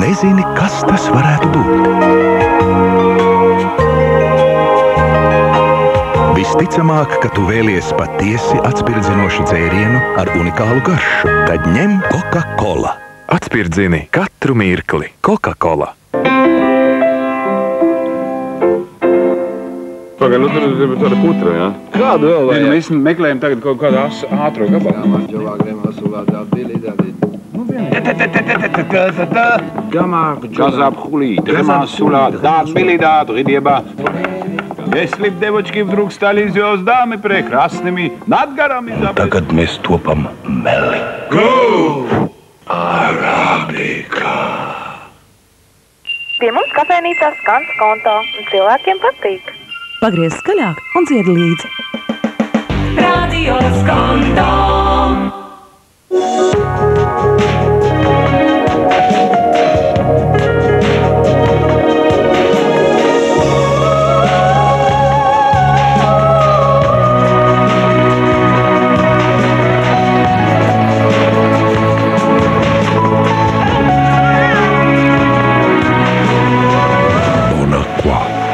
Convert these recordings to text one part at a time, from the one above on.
nezini, kas tas varētu būt. Visticamāk, ka tu vēlies patiesi atspirdzinošu dzērienu ar unikālu garšu. Tad ņem Coca-Cola. Atspirdzini katru mirkli. Coca-Cola. Pagaid, nu tur ir tāda putra, jā? Kādu vēl vajag? Mēs meklējam tagad kaut kādu ātro gabalu. Gazab хулит, дрема сула, дат билидат, ридеба. Если б девочки вдруг стали звездами прекрасными, над горами забыли. Tagad mēs topam meli. Go! Arabika. Pie mums kafejnīcā skan skonto, un cilvēkiem patīk. Pagriez skaļāk un dziedi līdzi. Radio Skonto.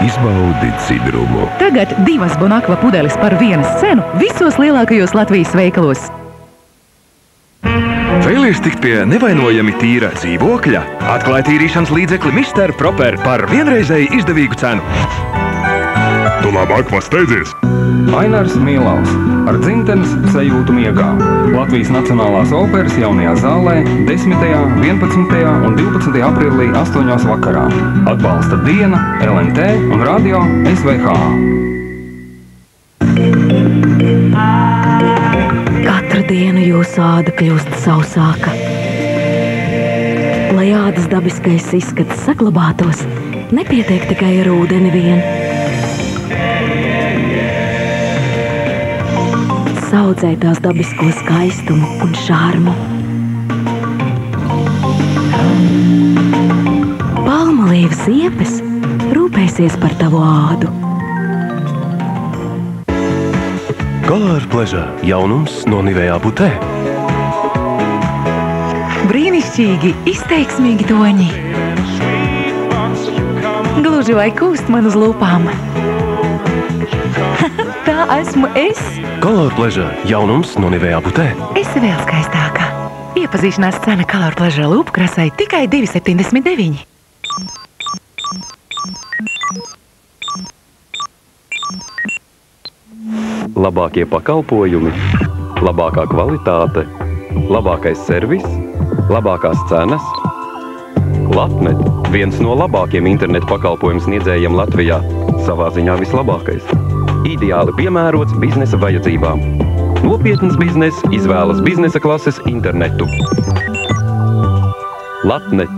Izbaudi cidrumu. Tagad 2 Bonakva pudeles par 1 cenu visos lielākajos Latvijas veikalos. Vēlies tikt pie nevainojami tīra dzīvokļa? Atklāj tīrīšanas līdzekli Mr. Proper par vienreizēji izdevīgu cenu. Tu labāk pasteidzies! Ainārs Mielaus ar dzimtenes sajūtu miegā. Latvijas Nacionālās operas jaunajā zālē 10., 11. un 12. aprīlī 8. vakarā. Atbalsta Diena, LNT un Radio SVH. Katru dienu jūsu āda kļūst sausāka. Lai ādas dabiskais izskats saglabātos, nepietiek tikai ar ūdeni vien. Saudzē tās dabisko skaistumu un šarmu. Palmolīvas ziepes rūpēsies par tavu ādu. Color Pleasure jaunums no Nivea Butē. Brīnišķīgi, izteiksmīgi toņi. Gluži vai kūst man uz lūpām. Tā esmu es. Color Pleasure jaunums no Nivea Butē. Esi vēl skaistākā. Iepazīšanās cena Color Pleasure lūpkrasai tikai 2,79. Labākie pakalpojumi, labākā kvalitāte, labākais servis, labākās cenas. Latnet – viens no labākiem internetu pakalpojumu sniedzējiem Latvijā, savā ziņā vislabākais. Ideāli piemērots biznesa vajadzībām. Nopietnas bizness izvēlas biznesa klases internetu. Latnet.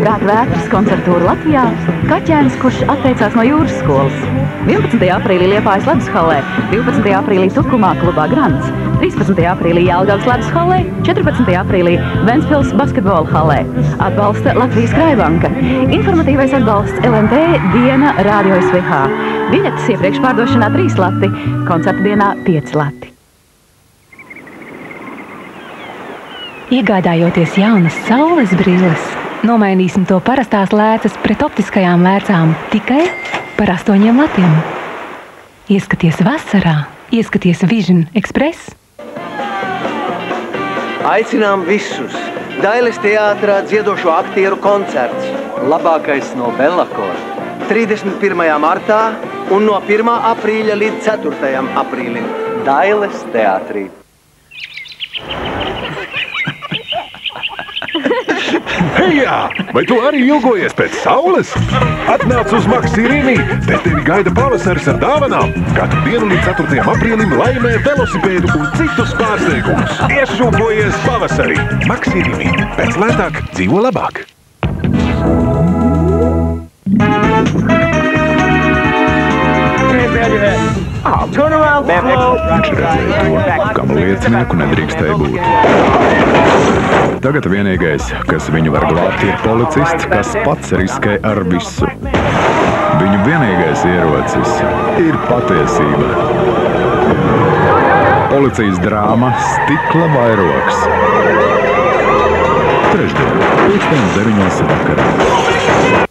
Prāta vētras koncertūra Latvijā, Kaķēns, kurš atteicās no jūras skolas. 11. aprīlī Liepājas ledus hallē, 12. aprīlī Tukumā klubā Grants, 13. aprīlī Jelgavas ledus hallē, 14. aprīlī Ventspils basketbola hallē. Atbalsta Latvijas Krājbanka. Informatīvais atbalsts LNT, Diena, Radio SVH. Biļetes iepriekš pārdošanā 3 lati, koncerta dienā 5 lati. Iegādājoties jaunas saules brilles, nomainīsim to parastās lēcas pret optiskajām lēcām tikai par 8 latiem. Ieskaties vasarā, ieskaties Vision Express. Aicinām visus! Dailes teātrā dziedošo aktieru koncerts. Labākais no Bellakora. 31. martā un no 1. aprīļa līdz 4. aprīlim. Dailes teātrī. Hejā! Vai tu arī ilgojies pēc saules? Atnāc uz Maxirimi! Te tevi gaida pavasaris ar dāvanām! Katru dienu līdz 4. aprīlim laimē velosipēdu un citus pārsteigumus! Iešūpojies pavasarī! Maxirimi! Pēc lētāk dzīvo labāk! Viņš redzēja to, kam liecinieku nedrīkstēja būt. Tagad vienīgais, kas viņu var glābt, ir policists, kas pats riskē ar visu. Viņu vienīgais ierocis ir patiesība. Policijas drāma Stikla vairogs. Trešdien, 9:00 vakarā.